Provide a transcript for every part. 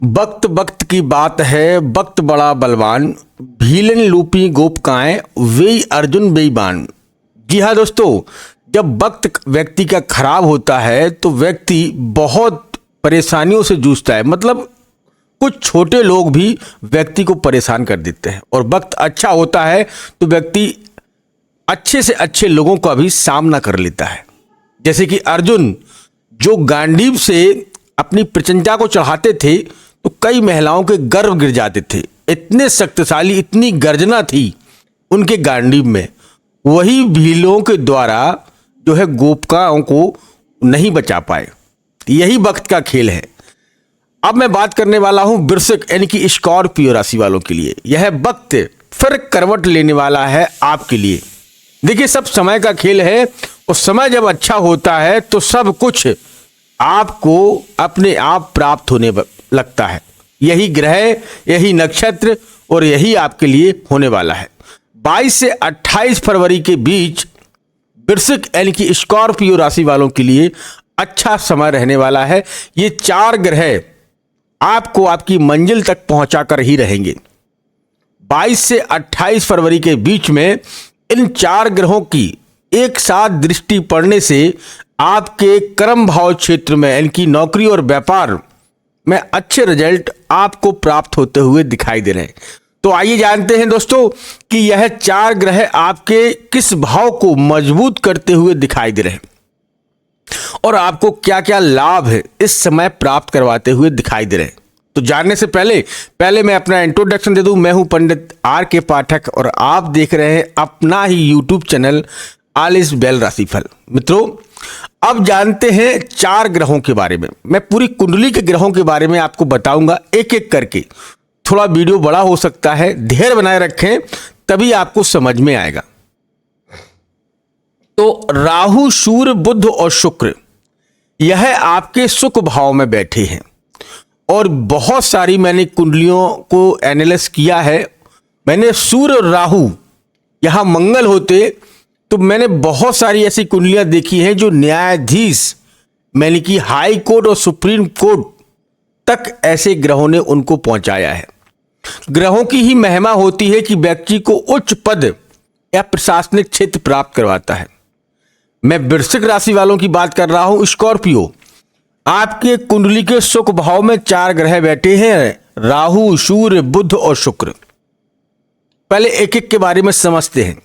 वक्त वक्त की बात है, वक्त बड़ा बलवान, भीलन लूपी गोपकाएं, वे अर्जुन बेईमान। जी हाँ दोस्तों, जब वक्त व्यक्ति का खराब होता है तो व्यक्ति बहुत परेशानियों से जूझता है। मतलब कुछ छोटे लोग भी व्यक्ति को परेशान कर देते हैं, और वक्त अच्छा होता है तो व्यक्ति अच्छे से अच्छे लोगों का भी सामना कर लेता है। जैसे कि अर्जुन जो गांडीव से अपनी प्रचंडा को चढ़ाते थे तो कई महिलाओं के गर्भ गिर जाते थे। इतने शक्तिशाली, इतनी गर्जना थी उनके गांडीव में। वही भीलों के द्वारा जो है गोपिकाओं को नहीं बचा पाए। यही वक्त का खेल है। अब मैं बात करने वाला हूं वृश्चिक यानी कि स्कॉर्पियो राशि वालों के लिए। यह वक्त फिर करवट लेने वाला है आपके लिए। देखिए, सब समय का खेल है, और समय जब अच्छा होता है तो सब कुछ आपको अपने आप प्राप्त होने लगता है। यही ग्रह, यही नक्षत्र और यही आपके लिए होने वाला है। 22 से 28 फरवरी के बीच वृश्चिक यानी कि स्कॉर्पियो राशि वालों के लिए अच्छा समय रहने वाला है। ये चार ग्रह आपको आपकी मंजिल तक पहुंचाकर ही रहेंगे। 22 से 28 फरवरी के बीच में इन चार ग्रहों की एक साथ दृष्टि पड़ने से आपके कर्म भाव क्षेत्र में यानी कि नौकरी और व्यापार में अच्छे रिजल्ट आपको प्राप्त होते हुए दिखाई दे रहे हैं। तो आइए जानते हैं दोस्तों कि यह चार ग्रह आपके किस भाव को मजबूत करते हुए दिखाई दे रहे हैं और आपको क्या क्या लाभ है इस समय प्राप्त करवाते हुए दिखाई दे रहे हैं। तो जानने से पहले मैं अपना इंट्रोडक्शन दे दूं। मैं हूं पंडित आर के पाठक और आप देख रहे हैं अपना ही YouTube channel all is well राशिफल। मित्रों, अब जानते हैं चार ग्रहों के बारे में। मैं पूरी कुंडली के ग्रहों के बारे में आपको बताऊंगा एक एक करके। थोड़ा वीडियो बड़ा हो सकता है, धैर्य बनाए रखें, तभी आपको समझ में आएगा। तो राहु, सूर्य, बुध और शुक्र यह आपके सुख भाव में बैठे हैं, और बहुत सारी मैंने कुंडलियों को एनालाइज किया है। मैंने सूर्य और राहु यहां मंगल होते तो मैंने बहुत सारी ऐसी कुंडलियां देखी हैं जो न्यायाधीश यानी कि हाई कोर्ट और सुप्रीम कोर्ट तक ऐसे ग्रहों ने उनको पहुंचाया है। ग्रहों की ही महिमा होती है कि व्यक्ति को उच्च पद या प्रशासनिक क्षेत्र प्राप्त करवाता है। मैं वृश्चिक राशि वालों की बात कर रहा हूं। स्कॉर्पियो, आपके कुंडली के सुख भाव में चार ग्रह बैठे हैं, राहु, सूर्य, बुध और शुक्र। पहले एक एक के बारे में समझते हैं।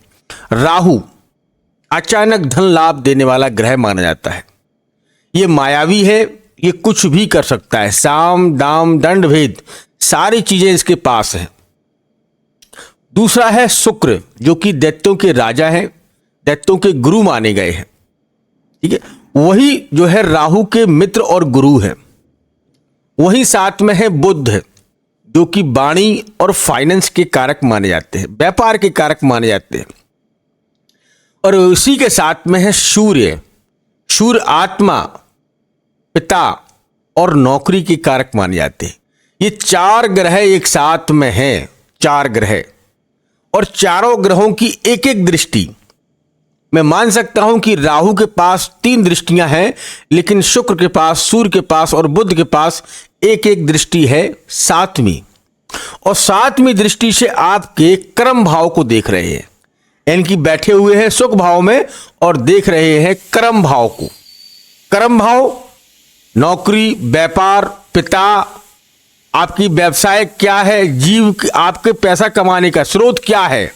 राहु अचानक धन लाभ देने वाला ग्रह माना जाता है। ये मायावी है, ये कुछ भी कर सकता है। साम दाम दंड भेद सारी चीजें इसके पास है। दूसरा है शुक्र, जो कि दैत्यों के राजा हैं, दैत्यों के गुरु माने गए हैं। ठीक है, वही जो है राहु के मित्र और गुरु हैं। वही साथ में है बुध, जो कि वाणी और फाइनेंस के कारक माने जाते हैं, व्यापार के कारक माने जाते हैं। और उसी के साथ में है सूर्य। सूर्य आत्मा, पिता और नौकरी के कारक माने जाते हैं। ये चार ग्रह एक साथ में हैं, चार ग्रह, और चारों ग्रहों की एक एक दृष्टि। मैं मान सकता हूं कि राहु के पास 3 दृष्टियां हैं, लेकिन शुक्र के पास, सूर्य के पास और बुध के पास एक एक दृष्टि है, 7वीं। और 7वीं दृष्टि से आपके कर्म भाव को देख रहे हैं, यानी कि बैठे हुए हैं सुख भाव में और देख रहे हैं कर्म भाव को। कर्म भाव, नौकरी, व्यापार, पिता, आपकी व्यवसाय क्या है, जीव आपके पैसा कमाने का स्रोत क्या है,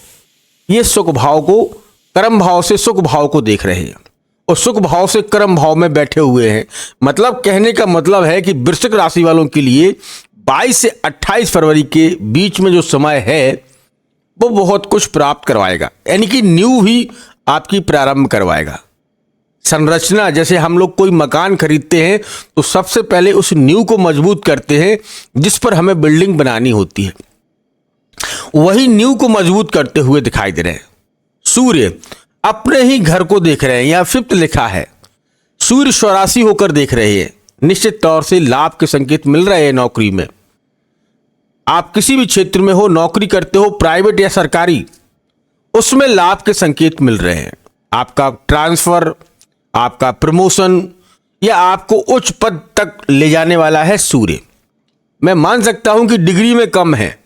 ये सुख भाव को, कर्म भाव से सुख भाव को देख रहे हैं, और सुख भाव से कर्म भाव में बैठे हुए हैं। मतलब कहने का मतलब है कि वृश्चिक राशि वालों के लिए 22 से 28 फरवरी के बीच में जो समय है वो बहुत कुछ प्राप्त करवाएगा, यानी कि न्यू ही आपकी प्रारंभ करवाएगा। संरचना, जैसे हम लोग कोई मकान खरीदते हैं तो सबसे पहले उस नींव को मजबूत करते हैं जिस पर हमें बिल्डिंग बनानी होती है, वही नींव को मजबूत करते हुए दिखाई दे रहे हैं। सूर्य अपने ही घर को देख रहे हैं, यहां 5th लिखा है। सूर्य स्वराशि होकर देख रहे हैं। निश्चित तौर से लाभ के संकेत मिल रहे हैं नौकरी में। आप किसी भी क्षेत्र में हो, नौकरी करते हो, प्राइवेट या सरकारी, उसमें लाभ के संकेत मिल रहे हैं। आपका ट्रांसफर, आपका प्रमोशन या आपको उच्च पद तक ले जाने वाला है सूर्य। मैं मान सकता हूं कि डिग्री में कम है,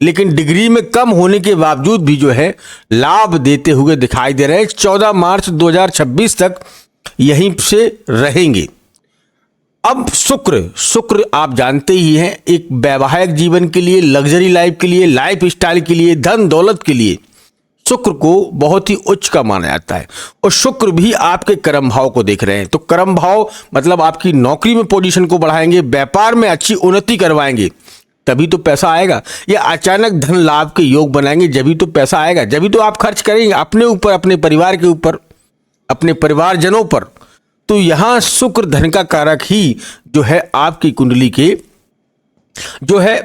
लेकिन डिग्री में कम होने के बावजूद भी जो है लाभ देते हुए दिखाई दे रहे हैं। 14 मार्च 2026 तक यहीं से रहेंगे। अब शुक्र आप जानते ही हैं, एक वैवाहिक जीवन के लिए, लग्जरी लाइफ के लिए, लाइफ स्टाइल के लिए, धन दौलत के लिए शुक्र को बहुत ही उच्च का माना जाता है। और शुक्र भी आपके कर्म भाव को देख रहे हैं, तो कर्म भाव मतलब आपकी नौकरी में पोजीशन को बढ़ाएंगे, व्यापार में अच्छी उन्नति करवाएंगे, तभी तो पैसा आएगा। या अचानक धन लाभ के योग बनाएंगे, जभी तो पैसा आएगा, जभी तो आप खर्च करेंगे अपने ऊपर, अपने परिवार के ऊपर, अपने परिवारजनों पर। तो यहां शुक्र धन का कारक ही जो है आपकी कुंडली के जो है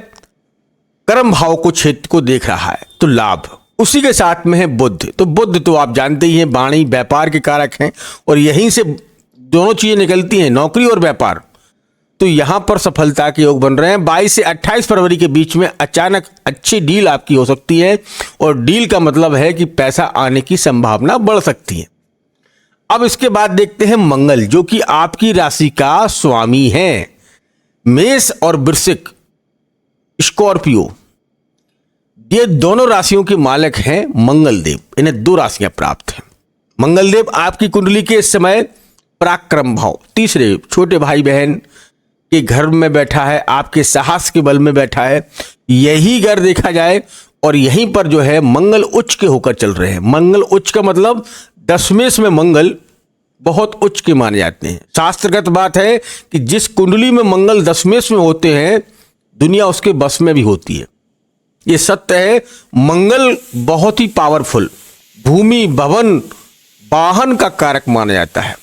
कर्म भाव को, क्षेत्र को देख रहा है, तो लाभ। उसी के साथ में है बुध। तो बुध तो आप जानते ही हैं वाणी व्यापार के कारक हैं, और यहीं से दोनों चीजें निकलती हैं, नौकरी और व्यापार। तो यहां पर सफलता के योग बन रहे हैं। 22 से 28 फरवरी के बीच में अचानक अच्छी डील आपकी हो सकती है, और डील का मतलब है कि पैसा आने की संभावना बढ़ सकती है। अब इसके बाद देखते हैं मंगल, जो कि आपकी राशि का स्वामी है। मेष और वृश्चिक, स्कॉर्पियो, ये दोनों राशियों के मालिक हैं मंगल देव। इन्हें 2 राशियां प्राप्त हैं। मंगल देव आपकी कुंडली के इस समय पराक्रम भाव, तीसरे छोटे भाई बहन के घर में बैठा है, आपके साहस के बल में बैठा है। यही घर देखा जाए, और यहीं पर जो है मंगल उच्च के होकर चल रहे हैं। मंगल उच्च का मतलब दशमेश में मंगल बहुत उच्च के माने जाते हैं। शास्त्रगत बात है कि जिस कुंडली में मंगल दशमेश में होते हैं, दुनिया उसके बस में भी होती है। ये सत्य है। मंगल बहुत ही पावरफुल, भूमि, भवन, वाहन का कारक माना जाता है।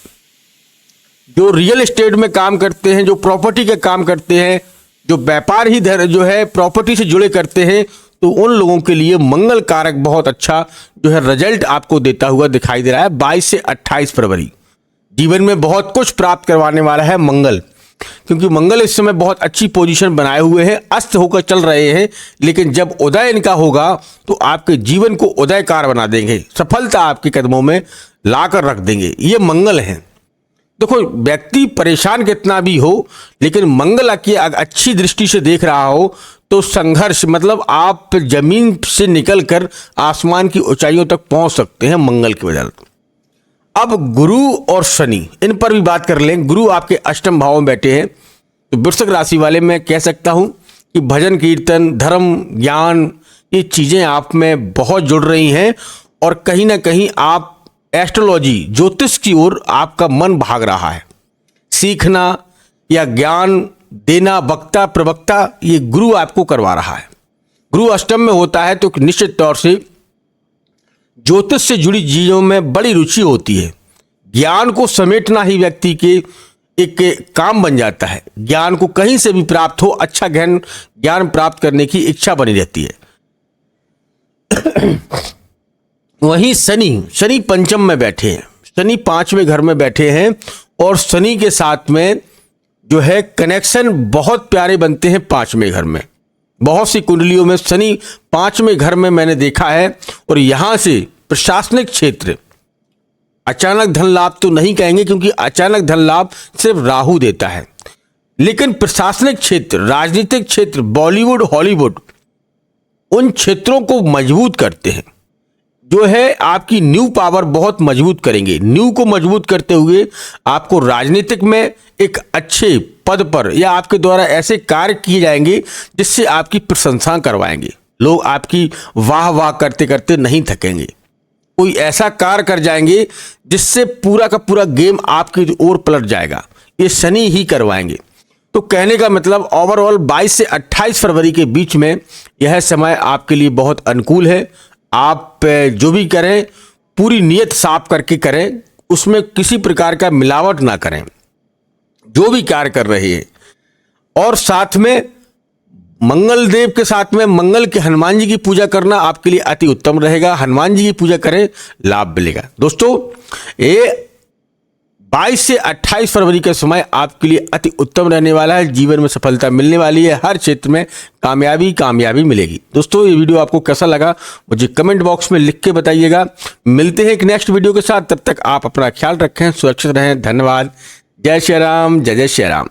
जो रियल एस्टेट में काम करते हैं, जो प्रॉपर्टी के काम करते हैं, जो व्यापार ही जो है प्रॉपर्टी से जुड़े करते हैं, तो उन लोगों के लिए मंगल कारक बहुत अच्छा जो है रिजल्ट आपको देता हुआ दिखाई दे रहा है। 22 से 28 फरवरी जीवन में बहुत कुछ प्राप्त करवाने वाला है मंगल, क्योंकि मंगल इस समय बहुत अच्छी पोजीशन बनाए हुए हैं, अस्त होकर चल रहे हैं, लेकिन जब उदय इनका होगा तो आपके जीवन को उदयकार बना देंगे, सफलता आपके कदमों में लाकर रख देंगे। ये मंगल हैं। देखो, व्यक्ति परेशान कितना भी हो, लेकिन मंगल की अच्छी दृष्टि से देख रहा हो तो संघर्ष मतलब आप जमीन से निकलकर आसमान की ऊंचाइयों तक पहुंच सकते हैं मंगल की वजह से। अब गुरु और शनि, इन पर भी बात कर लें। गुरु आपके अष्टम भाव में बैठे हैं, तो वृश्चिक राशि वाले मैं कह सकता हूं कि भजन कीर्तन, धर्म, ज्ञान, ये चीजें आप में बहुत जुड़ रही हैं, और कहीं ना कहीं आप एस्ट्रोलॉजी, ज्योतिष की ओर आपका मन भाग रहा है। सीखना या ज्ञान देना, वक्ता प्रवक्ता, ये गुरु आपको करवा रहा है। गुरु अष्टम में होता है तो निश्चित तौर से ज्योतिष से जुड़ी चीजों में बड़ी रुचि होती है। ज्ञान को समेटना ही व्यक्ति के एक काम बन जाता है। ज्ञान को कहीं से भी प्राप्त हो, अच्छा ज्ञान प्राप्त करने की इच्छा बनी रहती है। वहीं शनि पंचम में बैठे हैं, शनि 5वें घर में बैठे हैं, और शनि के साथ में जो है कनेक्शन बहुत प्यारे बनते हैं 5वें घर में। बहुत सी कुंडलियों में शनि 5वें घर में मैंने देखा है, और यहां से प्रशासनिक क्षेत्र, अचानक धन लाभ तो नहीं कहेंगे क्योंकि अचानक धन लाभ सिर्फ राहु देता है, लेकिन प्रशासनिक क्षेत्र, राजनीतिक क्षेत्र, बॉलीवुड, हॉलीवुड, उन क्षेत्रों को मजबूत करते हैं। जो है आपकी न्यू पावर बहुत मजबूत करेंगे। न्यू को मजबूत करते हुए आपको राजनीतिक में एक अच्छे पद पर, या आपके द्वारा ऐसे कार्य किए जाएंगे जिससे आपकी प्रशंसा करवाएंगे। लोग आपकी वाह वाह करते करते नहीं थकेंगे। कोई ऐसा कार्य कर जाएंगे जिससे पूरा का पूरा गेम आपकी ओर पलट जाएगा। ये शनि ही करवाएंगे। तो कहने का मतलब ओवरऑल 22 से 28 फरवरी के बीच में यह समय आपके लिए बहुत अनुकूल है। आप जो भी करें पूरी नीयत साफ करके करें, उसमें किसी प्रकार का मिलावट ना करें जो भी कार्य कर रहे हैं। और साथ में मंगल देव के साथ में मंगल के हनुमान जी की पूजा करना आपके लिए अति उत्तम रहेगा। हनुमान जी की पूजा करें, लाभ मिलेगा। दोस्तों, ये 22 से 28 फरवरी का समय आपके लिए अति उत्तम रहने वाला है। जीवन में सफलता मिलने वाली है, हर क्षेत्र में कामयाबी मिलेगी। दोस्तों, ये वीडियो आपको कैसा लगा मुझे कमेंट बॉक्स में लिख के बताइएगा। मिलते हैं एक नेक्स्ट वीडियो के साथ, तब तक आप अपना ख्याल रखें, सुरक्षित रहें। धन्यवाद। जय श्री राम, जय जय श्री राम।